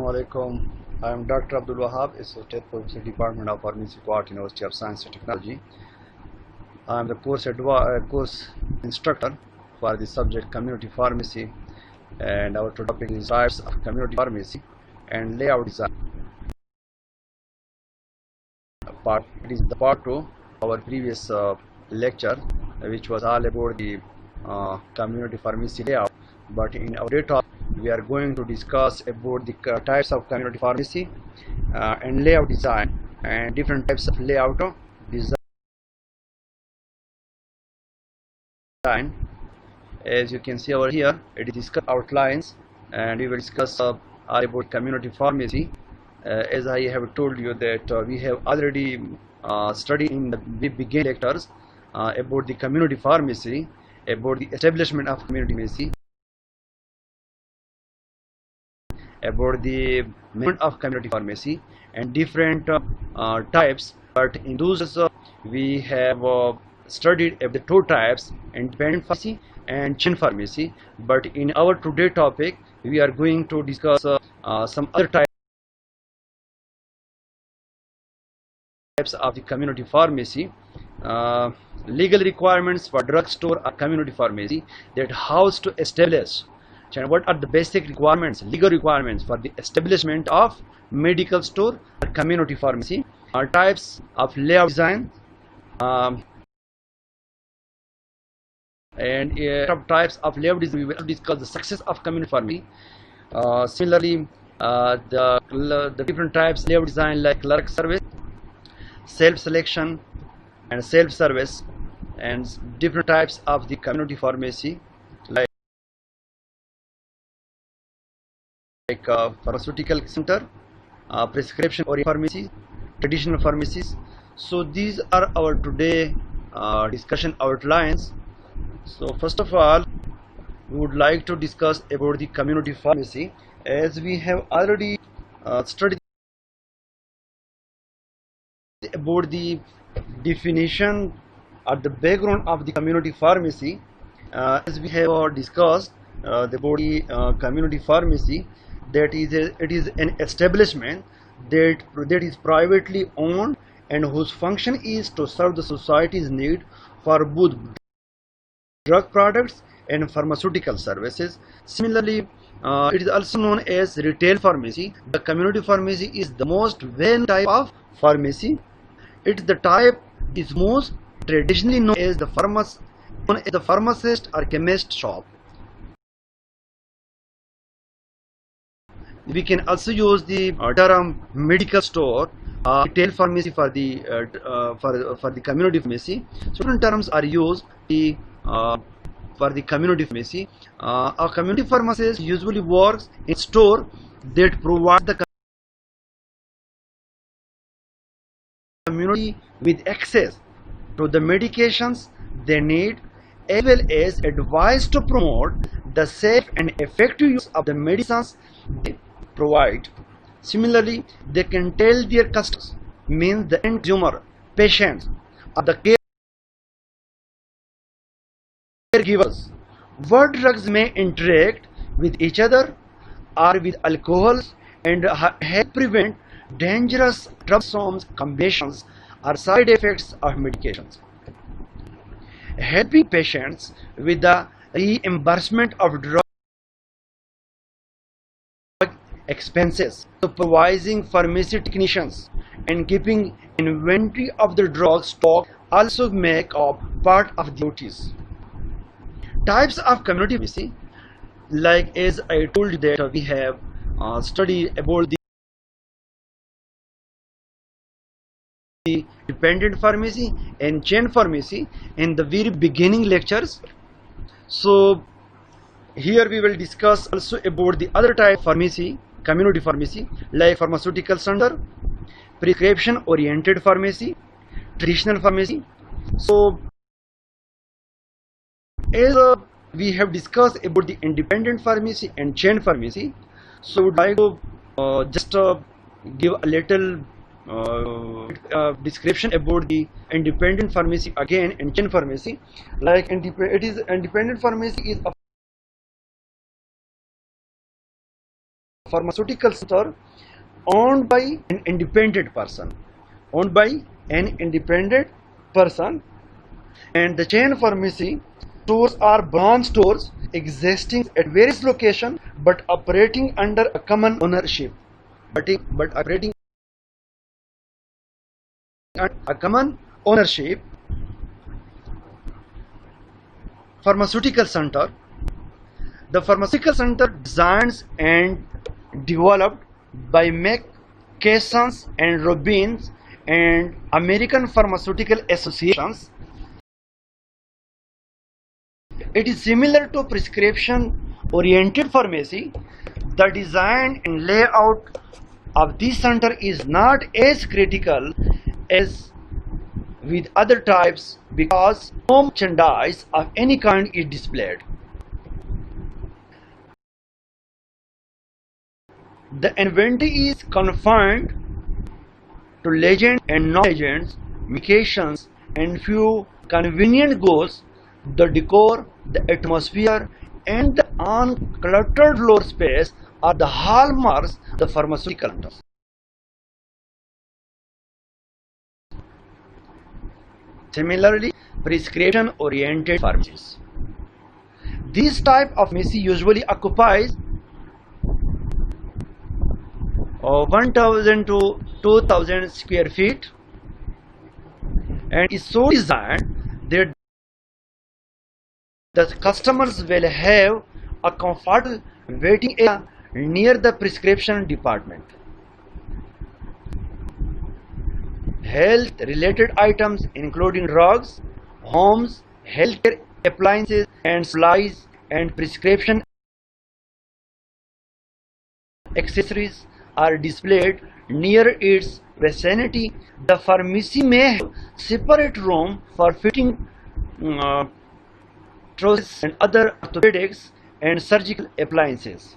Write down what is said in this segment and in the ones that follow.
Assalamualaikum. I am Dr. Abdul Wahab, Associate Professor, Department of Pharmacy, Quart University of Science and Technology. I am the course instructor for the subject Community Pharmacy, and our topic is types of community pharmacy and layout design. It is the part 2 of our previous lecture, which was all about the community pharmacy layout. But in our data, we are going to discuss about the types of community pharmacy and layout design and different types of layout design. As you can see over here, it is discuss outlines, and we will discuss all about community pharmacy. As I have told you that we have already studied in the beginning lectures about the community pharmacy, about the establishment of community pharmacy, about the management of community pharmacy and different types. But in those we have studied the two types, independent pharmacy and chain pharmacy. But in our today topic, we are going to discuss some other types of the community pharmacy. Legal requirements for drugstore or community pharmacy, that how to establish, and what are the basic requirements, legal requirements for the establishment of medical store or community pharmacy, types of layout design, and types of layout design. We will discuss the success of community pharmacy. Similarly, the different types of layout design, like clerk service, self-selection and self-service, and different types of the community pharmacy, like pharmaceutical center, prescription or pharmacy, traditional pharmacies. So these are our today discussion outlines. So first of all, we would like to discuss about the community pharmacy, as we have already studied about the definition or the background of the community pharmacy. As we have discussed the body community pharmacy, that is it is an establishment that is privately owned and whose function is to serve the society's need for both drug products and pharmaceutical services. Similarly, it is also known as retail pharmacy. The community pharmacy is the most well type of pharmacy. It is the type is most traditionally known as the pharmacist or chemist shop. We can also use the term medical store, retail pharmacy for the community pharmacy. Certain terms are used for the community pharmacy. A community pharmacist usually works in a store that provides the community with access to the medications they need, as well as advice to promote the safe and effective use of the medicines they provide. Similarly, they can tell their customers, means the end consumer, patients, or the caregivers, what drugs may interact with each other or with alcohols, and help prevent dangerous troublesome combinations or side effects of medications. Helping patients with the reimbursement of drug expenses, supervising pharmacy technicians, and keeping inventory of the drug stock also make up part of the duties. Types of community pharmacy, like as I told you that we have studied about the independent pharmacy and chain pharmacy in the very beginning lectures. So here we will discuss also about the other type of pharmacy, community pharmacy, like pharmaceutical center, prescription oriented pharmacy, traditional pharmacy. So as we have discussed about the independent pharmacy and chain pharmacy, so I would like to just give a little description about the independent pharmacy again and chain pharmacy. Like independent pharmacy is a pharmaceutical center owned by an independent person. Owned by an independent person. And the chain pharmacy stores are branch stores existing at various locations but operating under a common ownership. But operating under a common ownership. Pharmaceutical center. The pharmaceutical center designed and developed by McKesson and Robbins and American Pharmaceutical Associations. It is similar to prescription-oriented pharmacy. The design and layout of this center is not as critical as with other types because no merchandise of any kind is displayed. The inventory is confined to legends and non-legends, medications, and few convenient goods. The decor, the atmosphere, and the uncluttered floor space are the hallmarks of the pharmaceutical centers. Similarly, prescription-oriented pharmacies. This type of pharmacy usually occupies 1,000 to 2,000 square feet and is so designed that the customers will have a comfortable waiting area near the prescription department. Health-related items including drugs, homes, healthcare appliances and supplies, and prescription accessories are displayed near its vicinity. The pharmacy may have separate room for fitting trousers and other orthopedics and surgical appliances.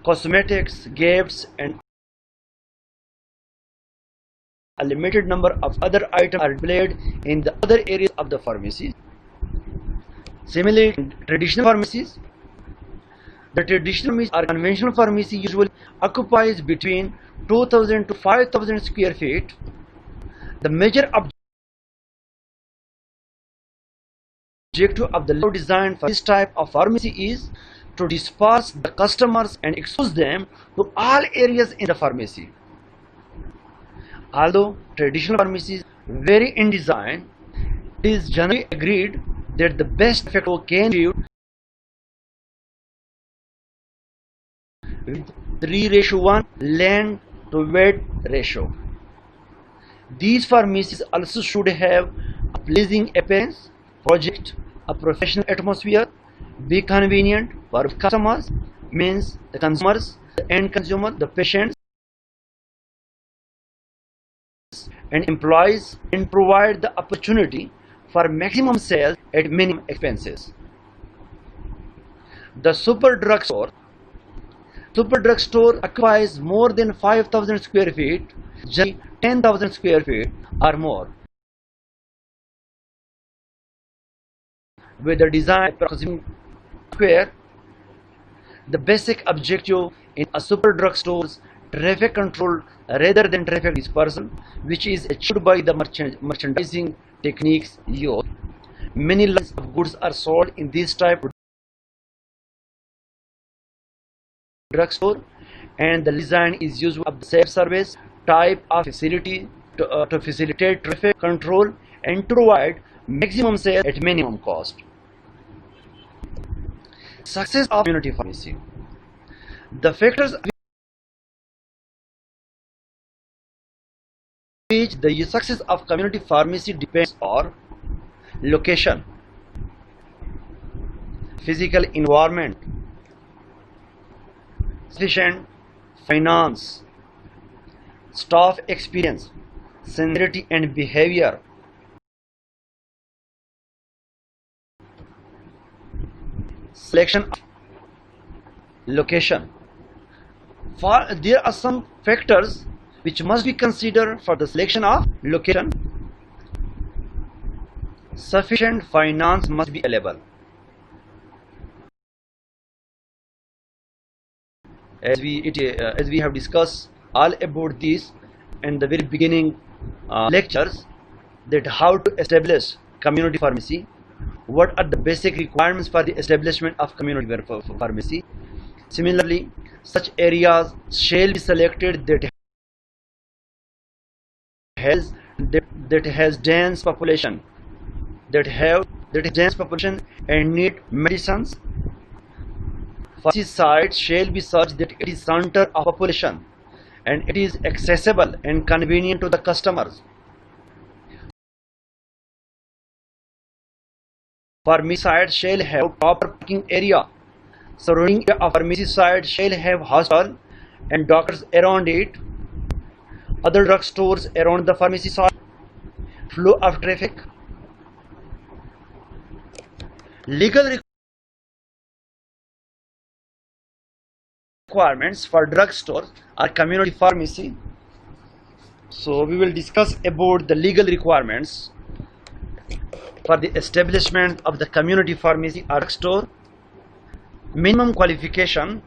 Cosmetics, gifts, and a limited number of other items are displayed in the other areas of the pharmacy. Similarly, in traditional pharmacies, the traditional pharmacy or conventional pharmacy usually occupies between 2,000 to 5,000 square feet. The major objective of the layout design for this type of pharmacy is to disperse the customers and expose them to all areas in the pharmacy. Although traditional pharmacies vary in design, it is generally agreed that the best effect can be achieved with 3:1 land to weight ratio. These pharmacies also should have a pleasing appearance, project a professional atmosphere, be convenient for customers, means the consumers, the end consumer, the patients, and employees, and provide the opportunity for maximum sales at minimum expenses. The super drugstore occupies more than 5,000 square feet, generally 10,000 square feet or more, with a design approximately square. The basic objective in a super drugstore is traffic control rather than traffic dispersal, which is achieved by the merchandising techniques used. Many lines of goods are sold in this type of drugstore, and the design is used of the self-service type of facility to facilitate traffic control and to provide maximum sales at minimum cost. Success of community pharmacy. The factors which the success of community pharmacy depends on location, physical environment, sufficient finance, staff experience, seniority and behavior, selection of location. There are some factors which must be considered for the selection of location. Sufficient finance must be available. as we have discussed all about this in the very beginning lectures, that how to establish community pharmacy, what are the basic requirements for the establishment of community pharmacy. Similarly, such areas shall be selected that has dense population, and need medicines. Pharmacy sites shall be such that it is center of population and it is accessible and convenient to the customers. Pharmacy site shall have proper parking area. Surrounding a pharmacy site shall have hospital and doctors around it, other drug stores around the pharmacy site, flow of traffic. Legal requirements for drug stores or community pharmacy. So we will discuss about the legal requirements for the establishment of the community pharmacy or drug store. Minimum qualification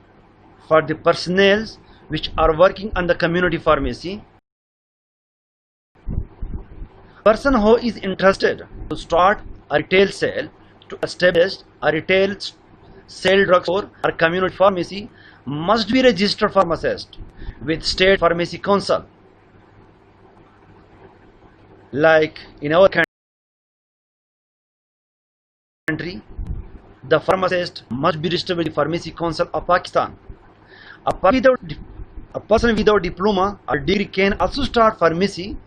for the personnel which are working on the community pharmacy. Person who is interested to start a retail sale, to establish a retail sale drug store or community pharmacy must be registered pharmacist with state pharmacy council. Like in our country, the pharmacist must be registered with the Pharmacy Council of Pakistan. A person without diploma or degree can also start pharmacy,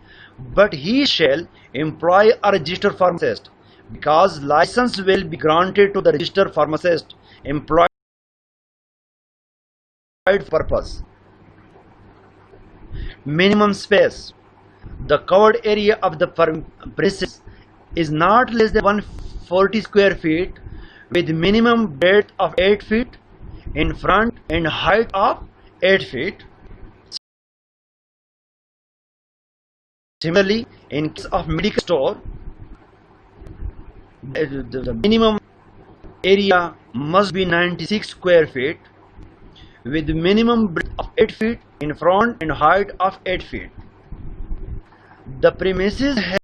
but he shall employ a registered pharmacist, because license will be granted to the registered pharmacist employed purpose. Minimum space. The covered area of the premises is not less than 140 square feet, with minimum breadth of 8 feet in front and height of 8 feet. Similarly, in case of medical store, the minimum area must be 96 square feet with minimum breadth of 8 feet in front and height of 8 feet. The premises have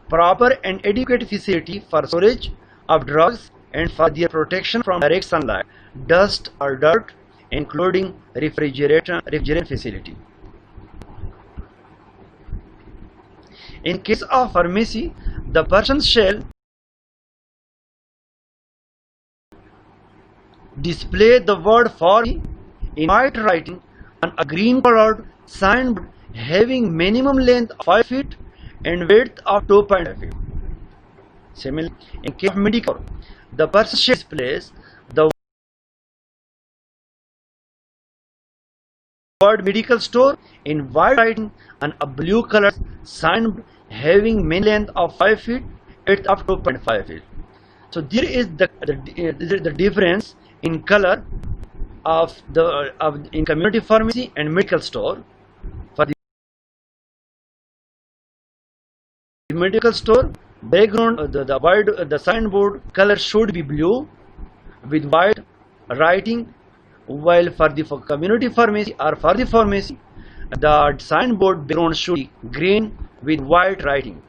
proper and adequate facility for storage of drugs and for their protection from direct sunlight, dust or dirt, including refrigeration facility. In case of pharmacy, the person shall display the word pharmacy in white writing on a green colored signboard having minimum length of 5 feet and width of 2.5 feet. Similarly, in case of medical, the person shall display the word medical store in white writing on a blue colored signboard having minimum length of 5 feet, width of 2.5 feet. So there is the difference in color of in community pharmacy and medical store. For the medical store, background the signboard color should be blue with white writing, while for the community pharmacy or for the pharmacy, the signboard background should be green with white writing.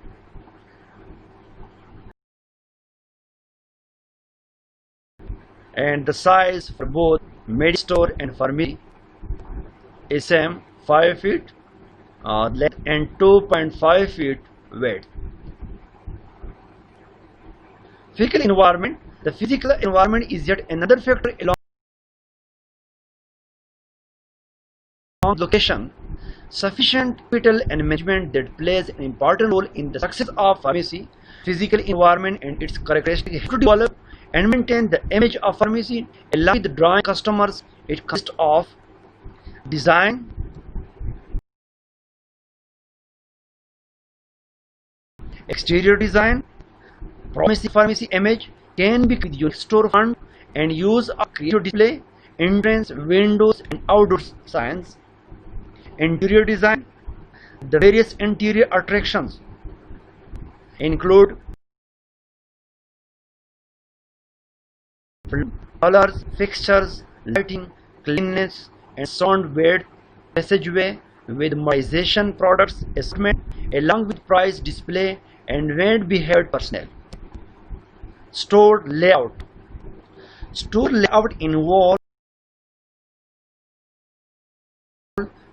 And the size for both medical store and pharmacy is same, 5 feet length and 2.5 feet width. Physical environment. The physical environment is yet another factor along location. Sufficient capital and management that plays an important role in the success of pharmacy. Physical environment and its characteristics have to develop and maintain the image of pharmacy along with drawing customers. It consists of design, exterior design. Pharmacy image can be with unique storefront and use a creative display, entrance, windows and outdoor signs. Interior design. The various interior attractions include colors, fixtures, lighting, cleanliness, and sound width, passageway with modernization products, assortment, along with price display and well-behaved personnel. Store layout. Store layout involves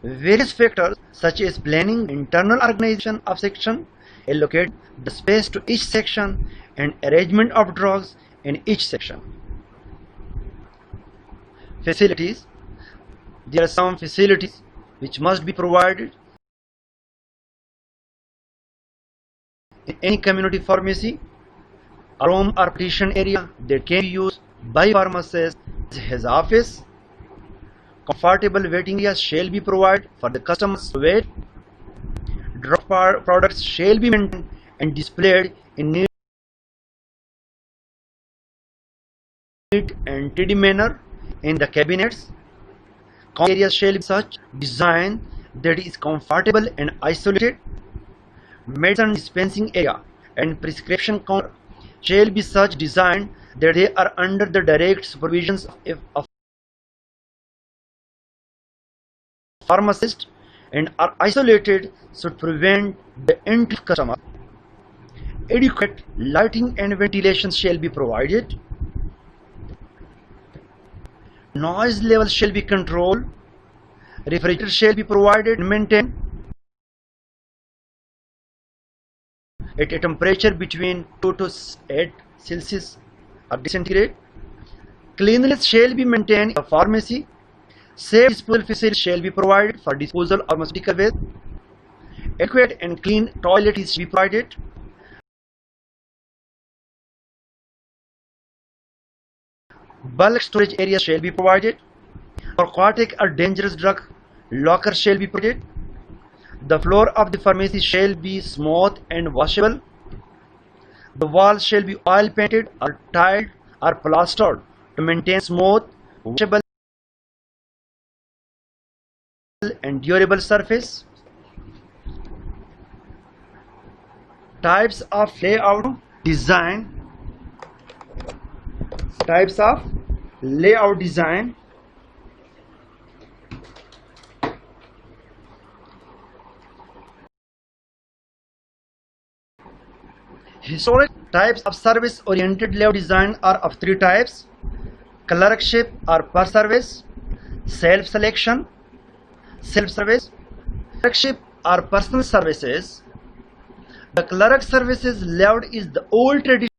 various factors such as planning, internal organization of section, allocate the space to each section, and arrangement of drugs in each section. Facilities. There are some facilities which must be provided in any community pharmacy. A room or partition area that can be used by pharmacist as his office. Comfortable waiting areas shall be provided for the customers to wait. Drug products shall be maintained and displayed in neat and tidy manner in the cabinets. Common areas shall be such design that is comfortable and isolated. Medicine dispensing area and prescription counter shall be such designed that they are under the direct supervision of pharmacist and are isolated so to prevent the entry of customer. Adequate lighting and ventilation shall be provided. Noise level shall be controlled. Refrigerator shall be provided and maintained at a temperature between 2 to 8 Celsius or centigrade. Cleanliness shall be maintained in the pharmacy. Safe disposal facilities shall be provided for disposal of pharmaceutical waste. Adequate and clean toilets shall be provided. Bulk storage areas shall be provided. Narcotic or dangerous drug locker shall be provided. The floor of the pharmacy shall be smooth and washable. The walls shall be oil painted or tiled or plastered to maintain smooth, washable and durable surface. Types of layout design. Types of layout design. Historic types of service-oriented layout design are of three types: clerkship or per service, self-selection, self-service, clerkship or personal services. The clerk services layout is the old traditional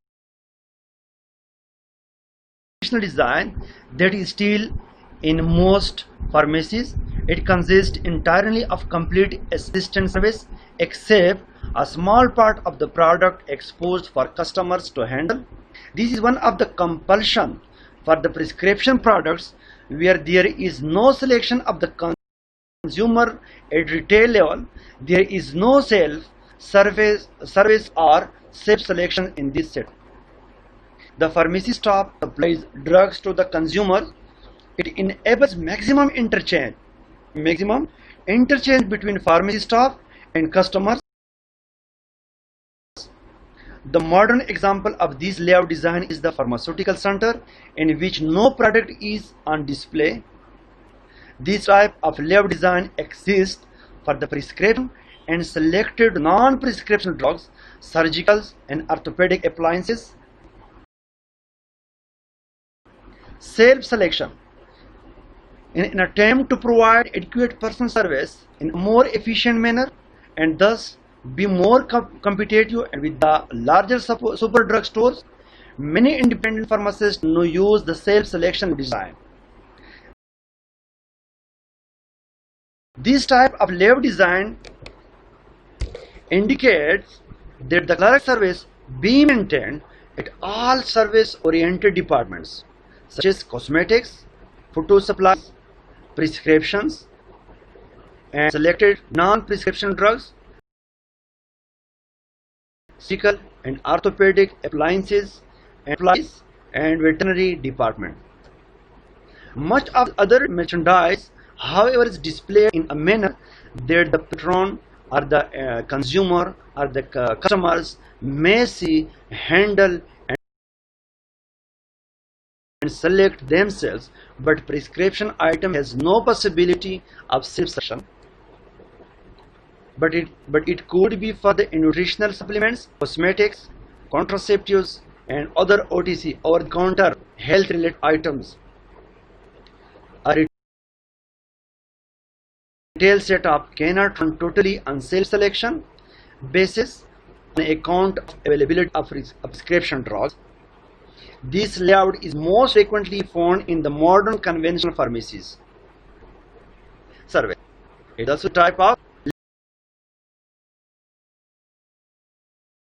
design that is still in most pharmacies. It consists entirely of complete assistant service except a small part of the product exposed for customers to handle. This is one of the compulsion for the prescription products where there is no selection of the consumer at retail level. There is no self-service or self-selection in this set. The pharmacy staff supplies drugs to the consumer. It enables maximum interchange between pharmacy staff and customers. The modern example of this layout design is the pharmaceutical center, in which no product is on display. This type of layout design exists for the prescription and selected non-prescription drugs, surgicals and orthopedic appliances. Self-selection. In an attempt to provide adequate personal service in a more efficient manner and thus be more competitive and with the larger super drug stores, many independent pharmacists now use the self-selection design. This type of layout design indicates that the clerk service be maintained at all service-oriented departments such as cosmetics, photo supplies, prescriptions, and selected non-prescription drugs, surgical and orthopedic appliances and veterinary department. Much of other merchandise, however, is displayed in a manner that the patron or the consumer or the customers may see, handle and select themselves, but prescription item has no possibility of self-selection. But it could be for the nutritional supplements, cosmetics, contraceptives, and other OTC over-the-counter health-related items. A retail setup cannot run totally on self-selection basis on account of availability of prescription drugs. This layout is most frequently found in the modern conventional pharmacies. Survey. It is also a type of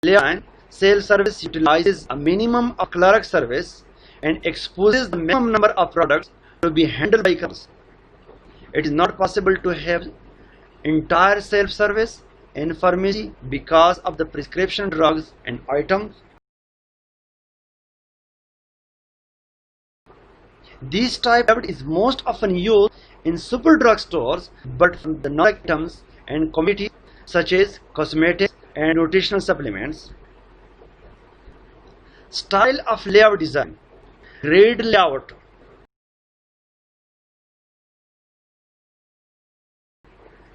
layout. Sales service utilizes a minimum of clerk service and exposes the minimum number of products to be handled by clerks. It is not possible to have entire self-service in pharmacy because of the prescription drugs and items. This type is most often used in super drug stores, but for the non-items and commodities such as cosmetics and nutritional supplements. Style of layout design. Grid layout.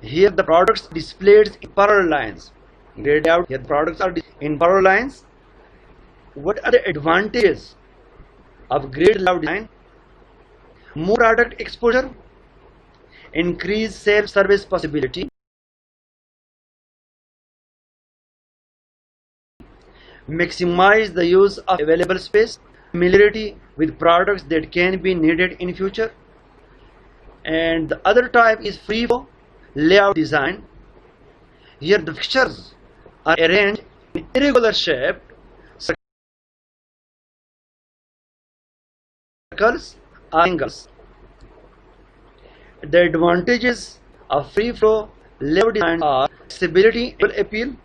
Here the products displayed in parallel lines. Grid layout. Here the products are in parallel lines. What are the advantages of grid layout design? More product exposure, increased self-service possibility, maximize the use of available space, familiarity with products that can be needed in future. And the other type is free flow layout design. Here the fixtures are arranged in irregular shape, circles or angles. The advantages of free flow layout design are flexibility and appeal,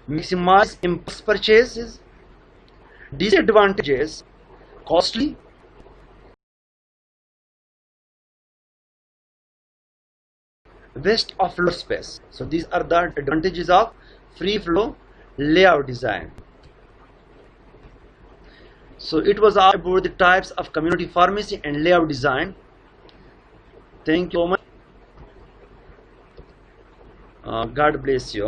maximize impulse purchases. Disadvantages: costly, waste of floor space. So these are the advantages of free flow layout design. So it was all about the types of community pharmacy and layout design. Thank you so much. God bless you.